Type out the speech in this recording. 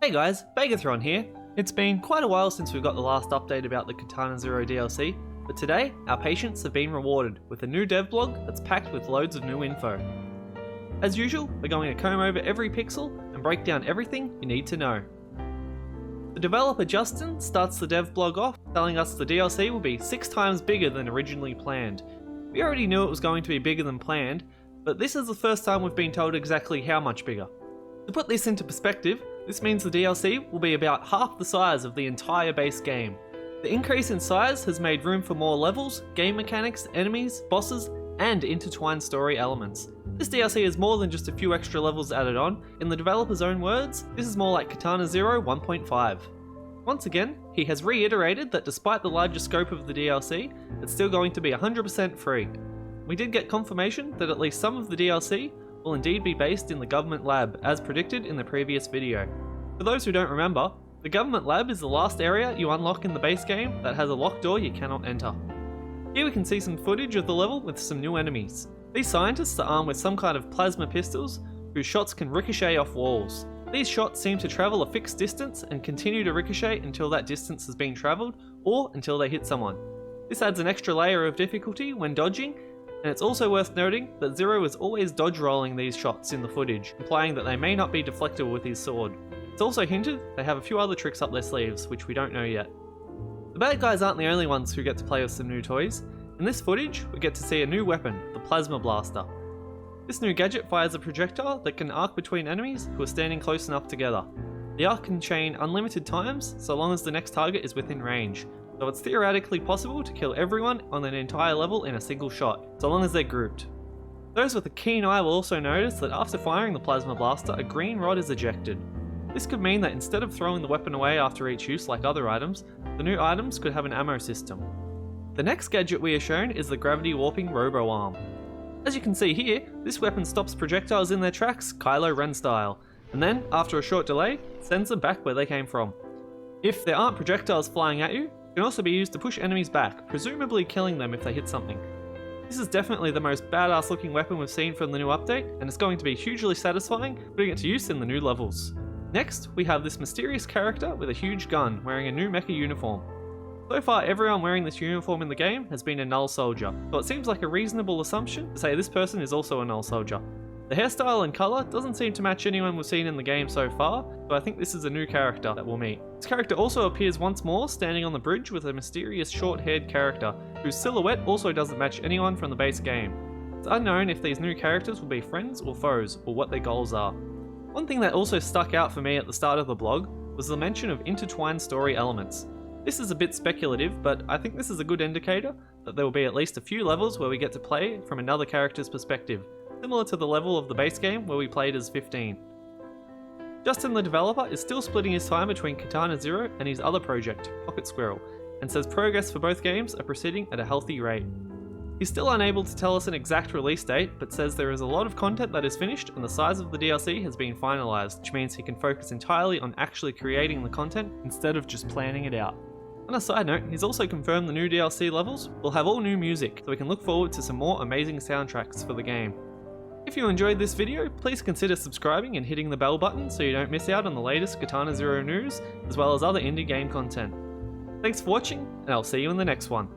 Hey guys, Vegathron here. It's been quite a while since we got the last update about the Katana Zero DLC, but today our patience have been rewarded with a new devblog that's packed with loads of new info. As usual, we're going to comb over every pixel and break down everything you need to know. The developer Justin starts the devblog off telling us the DLC will be 6 times bigger than originally planned. We already knew it was going to be bigger than planned, but this is the first time we've been told exactly how much bigger. To put this into perspective, this means the DLC will be about half the size of the entire base game. The increase in size has made room for more levels, game mechanics, enemies, bosses, and intertwined story elements. This DLC is more than just a few extra levels added on. In the developer's own words, this is more like Katana Zero 1.5. Once again, he has reiterated that despite the larger scope of the DLC, it's still going to be 100% free. We did get confirmation that at least some of the DLC will indeed be based in the government lab, as predicted in the previous video. For those who don't remember, the government lab is the last area you unlock in the base game that has a locked door you cannot enter. Here we can see some footage of the level with some new enemies. These scientists are armed with some kind of plasma pistols whose shots can ricochet off walls. These shots seem to travel a fixed distance and continue to ricochet until that distance has been travelled or until they hit someone. This adds an extra layer of difficulty when dodging, and it's also worth noting that Zero is always dodge rolling these shots in the footage, implying that they may not be deflectable with his sword. It's also hinted they have a few other tricks up their sleeves, which we don't know yet. The bad guys aren't the only ones who get to play with some new toys. In this footage, we get to see a new weapon, the Plasma Blaster. This new gadget fires a projectile that can arc between enemies who are standing close enough together. The arc can chain unlimited times, so long as the next target is within range, so it's theoretically possible to kill everyone on an entire level in a single shot, so long as they're grouped. Those with a keen eye will also notice that after firing the Plasma Blaster, a green rod is ejected. This could mean that instead of throwing the weapon away after each use like other items, the new items could have an ammo system. The next gadget we are shown is the gravity warping roboarm. As you can see here, this weapon stops projectiles in their tracks, Kylo Ren style, and then, after a short delay, sends them back where they came from. If there aren't projectiles flying at you, it can also be used to push enemies back, presumably killing them if they hit something. This is definitely the most badass looking weapon we've seen from the new update, and it's going to be hugely satisfying putting it to use in the new levels. Next, we have this mysterious character with a huge gun wearing a new mecha uniform. So far, everyone wearing this uniform in the game has been a Null Soldier, so it seems like a reasonable assumption to say this person is also a Null Soldier. The hairstyle and colour doesn't seem to match anyone we've seen in the game so far, so I think this is a new character that we'll meet. This character also appears once more standing on the bridge with a mysterious short-haired character, whose silhouette also doesn't match anyone from the base game. It's unknown if these new characters will be friends or foes, or what their goals are. One thing that also stuck out for me at the start of the blog was the mention of intertwined story elements. This is a bit speculative, but I think this is a good indicator that there will be at least a few levels where we get to play from another character's perspective, similar to the level of the base game where we played as 15. Justin the developer is still splitting his time between Katana Zero and his other project, Pocket Squirrel, and says progress for both games are proceeding at a healthy rate. He's still unable to tell us an exact release date, but says there is a lot of content that is finished and the size of the DLC has been finalised, which means he can focus entirely on actually creating the content instead of just planning it out. On a side note, he's also confirmed the new DLC levels will have all new music, so we can look forward to some more amazing soundtracks for the game. If you enjoyed this video, please consider subscribing and hitting the bell button so you don't miss out on the latest Katana Zero news, as well as other indie game content. Thanks for watching, and I'll see you in the next one.